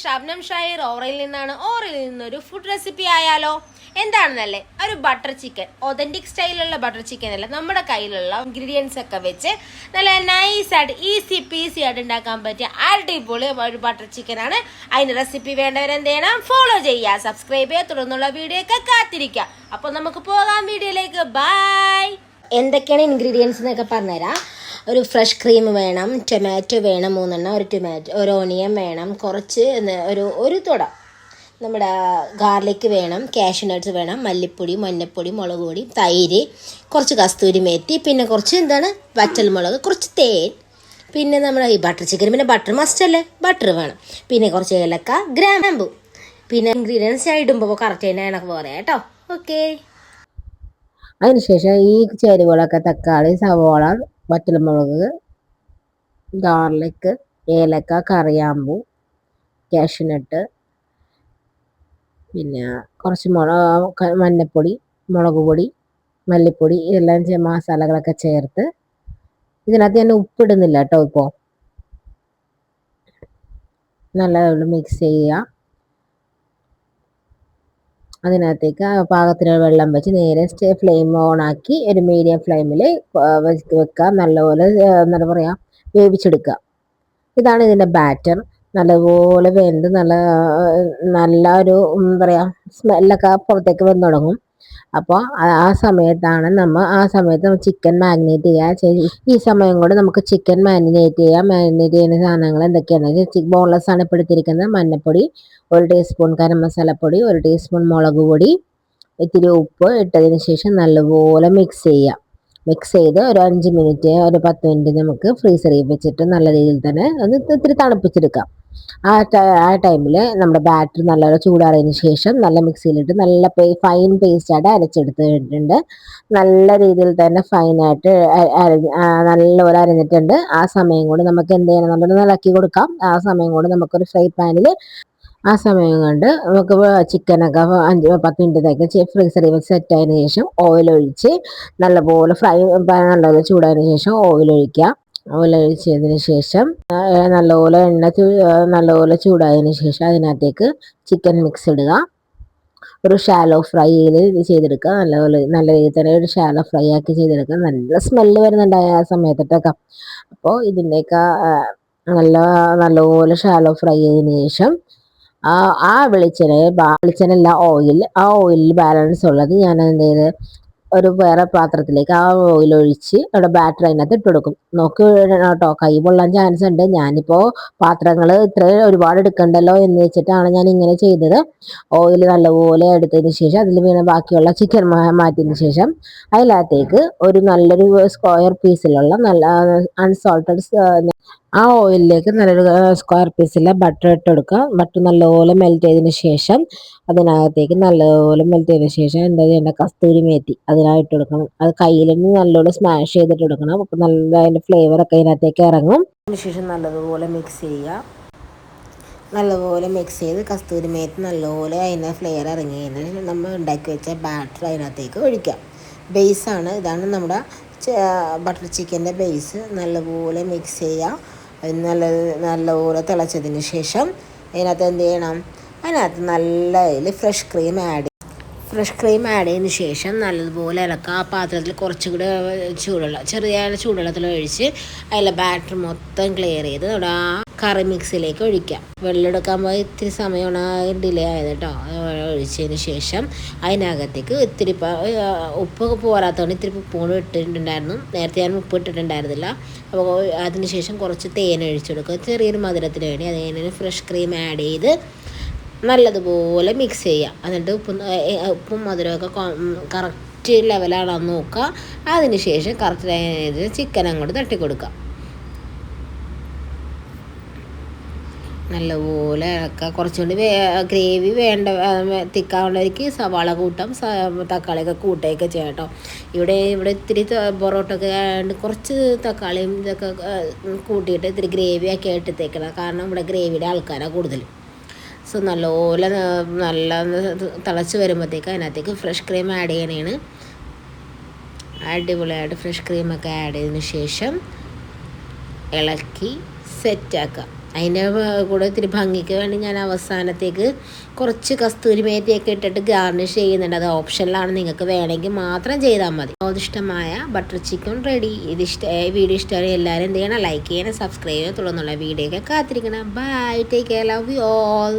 ഷബ്നം ഷാഹിർ ഓറയിൽ നിന്നാണ്. ഓറയിൽ നിന്നൊരു food recipe ആയാലോ? എന്താണെന്നല്ലേ, ഒരു ബട്ടർ ചിക്കൻ, ഒതന്റിക് സ്റ്റൈലുള്ള ബട്ടർ ചിക്കൻ അല്ല, നമ്മുടെ കയ്യിലുള്ള ഇൻഗ്രീഡിയൻസ് ഒക്കെ വെച്ച് നല്ല നൈസായിട്ട് ഈസി പീസി ആയിട്ട് ഉണ്ടാക്കാൻ പറ്റിയ അടിപൊളി ഒരു ബട്ടർ ചിക്കൻ ആണ്. അതിന് റെസിപ്പി വേണ്ടവരെന്ത് ചെയ്യണം? ഫോളോ ചെയ്യുക, സബ്സ്ക്രൈബ് ചെയ്യുക, തുടർന്നുള്ള വീഡിയോ ഒക്കെ കാത്തിരിക്കുക. അപ്പോൾ നമുക്ക് പോകാം വീഡിയോയിലേക്ക്. ബൈ. എന്തൊക്കെയാണ് ഇൻഗ്രീഡിയൻസ് എന്നൊക്കെ പറഞ്ഞുതരാം. ഒരു ഫ്രഷ് ക്രീം വേണം, ടൊമാറ്റോ വേണം 3 ഒരു ഓണിയൻ വേണം, കുറച്ച് ഒരു തുട നമ്മുടെ ഗാർലിക് വേണം, കാഷ്യൂ നട്ട്സ് വേണം, മല്ലിപ്പൊടി, മഞ്ഞൾപ്പൊടി, മുളക് പൊടി, തൈര്, കുറച്ച് കസ്തൂരി മേത്തി, പിന്നെ കുറച്ച് വറ്റൽമുളക്, കുറച്ച് തേൻ, പിന്നെ നമ്മുടെ ഈ ബട്ടർ ചിക്കൻ, പിന്നെ ബട്ടർ മസ്റ്റ് അല്ലേ, ബട്ടർ വേണം, പിന്നെ കുറച്ച് ഏലക്ക, ഗ്രാമ്പു, പിന്നെ ഇൻഗ്രീഡിയൻസ് ഇടുമ്പോൾ കറക്റ്റ് തന്നെ എനിക്ക് പറയാം കേട്ടോ. ഓക്കെ. അതിനുശേഷം ഈ ചേരുവകളൊക്കെ തക്കാളി, സവോള, വറ്റൽമുളക്, ഗാർലിക്, ഏലക്ക, കറിയാമ്പൂ, കാഷ്യൂനട്ട്, പിന്നെ കുറച്ച് മഞ്ഞൾപ്പൊടി, മുളക് പൊടി, മല്ലിപ്പൊടി, ഇതെല്ലാം മസാലകളൊക്കെ ചേർത്ത് ഇതിനകത്ത് ഞാൻ ഉപ്പിടുന്നില്ല കേട്ടോ. ഇപ്പോൾ നല്ലപോലെ മിക്സ് ചെയ്യുക. അതിനകത്തേക്ക് പാകത്തിന് വെള്ളം വെച്ച് നേരെ ഫ്ലെയിം ഓണാക്കി ഒരു മീഡിയം ഫ്ലെയിമിൽ വെക്കുക. നല്ലപോലെ എന്താ പറയുക, വേവിച്ചെടുക്കുക. ഇതാണ് ഇതിൻ്റെ ബാറ്റർ. നല്ലപോലെ വെന്ത് നല്ല ഒരു എന്താ പറയുക, സ്മെല്ലൊക്കെ പുറത്തേക്ക് വന്ന് തുടങ്ങും. അപ്പോൾ ആ സമയത്ത് ചിക്കൻ മാരിനേറ്റ് ചെയ്യുക. ഈ സമയം കൊണ്ട് നമുക്ക് ചിക്കൻ മാരിനേറ്റ് ചെയ്യുന്ന സാധനങ്ങൾ എന്തൊക്കെയാണെന്ന് ബോൺലെസ് ആണ് ഇപ്പോൾ എടുത്തിരിക്കുന്നത്. മഞ്ഞൾപ്പൊടി 1 ടീസ്പൂൺ, ഗരം മസാലപ്പൊടി 1 ടീസ്പൂൺ, മുളക് പൊടി, ഇത്തിരി ഉപ്പ് ഇട്ടതിന് ശേഷം നല്ലപോലെ മിക്സ് ചെയ്യുക. മിക്സ് ചെയ്ത് ഒരു 5 മിനിറ്റ്, ഒരു 10 മിനിറ്റ് നമുക്ക് ഫ്രീസറിൽ വെച്ചിട്ട് നല്ല രീതിയിൽ തന്നെ അത് ഇത്തിരി തണുപ്പിച്ചെടുക്കാം. ആ ടൈമിൽ നമ്മുടെ ബാറ്റർ നല്ലപോലെ ചൂടാറിയതിന് ശേഷം നല്ല മിക്സിയിലിട്ട് നല്ല ഫൈൻ പേസ്റ്റായിട്ട് അരച്ചെടുത്തിട്ടുണ്ട്. നല്ല രീതിയിൽ തന്നെ ഫൈനായിട്ട് നല്ലപോലെ അരഞ്ഞിട്ടുണ്ട്. ആ സമയം കൊണ്ട് നമുക്ക് എന്ത് ചെയ്യണം, നമ്മൾ ഇളക്കി കൊടുക്കാം. ആ സമയം കൊണ്ട് നമുക്കൊരു ഫ്രൈ പാനിൽ നമുക്ക് ചിക്കനൊക്കെ 5-10 മിനിറ്റത്തേക്ക് ഫ്രീസറിൽ വെച്ച് സെറ്റായതിനു ശേഷം ഓയിൽ ഒഴിച്ച് നല്ലപോലെ നല്ലപോലെ ചൂടായതിനു ശേഷം ഓയിൽ ഒഴിച്ചതിന് ശേഷം നല്ലപോലെ നല്ലപോലെ ചൂടായതിനു ശേഷം അതിനകത്തേക്ക് ചിക്കൻ മിക്സ് ഇടുക. ഒരു ഷാലോ ഫ്രൈ ചെയ്തെടുക്കുക. നല്ല രീതിയിൽ തന്നെ ഒരു ഷാലോ ഫ്രൈ ആക്കി ചെയ്തെടുക്കുക. നല്ല സ്മെല്ല് വരുന്നുണ്ടായ ആ സമയത്തൊക്കെ. അപ്പോൾ ഇതിൻ്റെയൊക്കെ നല്ലപോലെ ഷാലോ ഫ്രൈ ചെയ്തതിന് ശേഷം വെളിച്ചെണ്ണ ഓയിലിൽ ബാലൻസ് ഉള്ളത് ഞാൻ എന്ത് ചെയ്ത് ഒരു വേറെ പാത്രത്തിലേക്ക് ഓയിൽ ഒഴിച്ച് അവിടെ ബാറ്റർ അതിനകത്ത് ഇട്ട് കൊടുക്കും. നോക്കി കേട്ടോ, കൈ പൊള്ളാൻ ചാൻസ് ഉണ്ട്. ഞാനിപ്പോൾ പാത്രങ്ങൾ ഇത്രയും ഒരുപാട് എടുക്കണ്ടല്ലോ എന്ന് വെച്ചിട്ടാണ് ഞാൻ ഇങ്ങനെ ചെയ്തത്. ഓയിൽ നല്ലപോലെ എടുത്തതിന് ശേഷം അതിൽ പിന്നെ ബാക്കിയുള്ള ചിക്കൻ മാറ്റിയതിന് ശേഷം അതിനകത്തേക്ക് നല്ലൊരു സ്ക്വയർ പീസിലുള്ള നല്ല അൺസോൾട്ടഡ് ആ ഓയിലിലേക്ക് നല്ലൊരു സ്ക്വയർ പീസിലെ ബട്ടർ ഇട്ട് കൊടുക്കുക. ബട്ടർ നല്ലപോലെ മെൽറ്റ് ചെയ്തതിന് ശേഷം എന്താ ചെയ്യേണ്ട, കസ്തൂരി മേത്തി അതിനായിട്ട് കൊടുക്കണം. അത് കയ്യിൽ നിന്ന് നല്ലപോലെ സ്മാഷ് ചെയ്തിട്ട് കൊടുക്കണം. അപ്പോൾ നല്ല അതിൻ്റെ ഫ്ലേവറൊക്കെ അതിനകത്തേക്ക് ഇറങ്ങും. അതിനുശേഷം നല്ലതുപോലെ മിക്സ് ചെയ്യുക. നല്ലപോലെ മിക്സ് ചെയ്ത് കസ്തൂരി മേത്തി നല്ലപോലെ അതിൻ്റെ ഫ്ലേവർ ഇറങ്ങി കഴിഞ്ഞാൽ നമ്മൾ ഉണ്ടാക്കി വെച്ച ബാറ്റർ അതിനകത്തേക്ക് ഒഴിക്കാം. ബേസാണ് ഇതാണ് നമ്മുടെ ബട്ടർ ചിക്കൻ്റെ ബേസ്. നല്ലപോലെ മിക്സ് ചെയ്യുക. അത് നല്ലപോലെ തിളച്ചതിന് ശേഷം അതിനകത്ത് എന്ത് ചെയ്യണം, അതിനകത്ത് നല്ല ഫ്രഷ് ക്രീം ആഡ് ചെയ്തതിന് ശേഷം നല്ലതുപോലെ ഇളക്കുക. ആ പാത്രത്തിൽ കുറച്ചുകൂടി ചെറിയ ചൂടുവെള്ളത്തിൽ ഒഴിച്ച് അതിലെ ബാറ്റർ മൊത്തം ക്ലിയർ ചെയ്ത് അവിടെ ആ കറി മിക്സിലേക്ക് ഒഴിക്കാം. വെള്ളം എടുക്കാൻ പോയി ഇത്തിരി സമയമാണ് ഡിലേ ആയത് കേട്ടോ. ഒഴിച്ചതിന് ശേഷം അതിനകത്തേക്ക് ഇത്തിരി ഉപ്പ് പോരാത്തതുകൊണ്ട് ഇത്തിരി ഉപ്പ് കൂടി ഇട്ടിട്ടുണ്ടായിരുന്നു. നേരത്തെ ഞാൻ ഉപ്പ് ഇട്ടിട്ടുണ്ടായിരുന്നില്ല. അപ്പോൾ അതിന് ശേഷം കുറച്ച് തേൻ ഒഴിച്ചെടുക്കുക, ചെറിയൊരു മധുരത്തിന് വേണ്ടി. അതിന് ഫ്രഷ് ക്രീം ആഡ് ചെയ്ത് നല്ലതുപോലെ മിക്സ് ചെയ്യുക. എന്നിട്ട് ഉപ്പും മധുരമൊക്കെ കറക്റ്റ് ലെവലാണോ നോക്കുക. അതിന് ശേഷം കറക്റ്റ് ചിക്കൻ അങ്ങോട്ട് തട്ടിക്കൊടുക്കുക. നല്ലപോലെ ഇളക്കുക. കുറച്ചുകൂടി ഗ്രേവി തിക്കാവുന്നവർക്ക് സവാള കൂട്ടാം, തക്കാളിയൊക്കെ കൂട്ടുകയൊക്കെ ചെയ്യാം കേട്ടോ. ഇവിടെ ഇത്തിരി പൊറോട്ടൊക്കെ ആയതുകൊണ്ട് കുറച്ച് തക്കാളിയും ഇതൊക്കെ കൂട്ടിയിട്ട് ഇത്തിരി ഗ്രേവി ആക്കി എടുത്തേക്കണം. കാരണം ഇവിടെ ഗ്രേവിയുടെ ആൾക്കാരാണ് കൂടുതൽ. സോ നല്ലപോലെ തിളച്ച് വരുമ്പോഴത്തേക്ക് അതിനകത്തേക്ക് ഫ്രഷ് ക്രീം ആഡ് ചെയ്യണേണ്. അടിപൊളിയായിട്ട് ഫ്രഷ് ക്രീമൊക്കെ ആഡ് ചെയ്തതിന് ശേഷം ഇളക്കി സെറ്റാക്കുക. അതിൻ്റെ കൂടെ ഇത്തിരി ഭംഗിക്ക് വേണ്ടി ഞാൻ അവസാനത്തേക്ക് കുറച്ച് കസ്തൂരി മേത്തിയൊക്കെ ഇട്ടിട്ട് ഗാർണിഷ് ചെയ്യുന്നുണ്ട്. അത് ഓപ്ഷനിലാണ്, നിങ്ങൾക്ക് വേണമെങ്കിൽ മാത്രം ചെയ്താൽ മതി. സ്വാദിഷ്ടമായ ബട്ടർ ചിക്കൻ റെഡി. വീഡിയോ ഇഷ്ടമായി എല്ലാവരും എന്ത് ചെയ്യണം, ലൈക്ക് ചെയ്യണം, സബ്സ്ക്രൈബ് ചെയ്യണം, തുടർന്നുള്ള വീഡിയോ ഒക്കെ കാത്തിരിക്കണം. Bye, take care, love you all.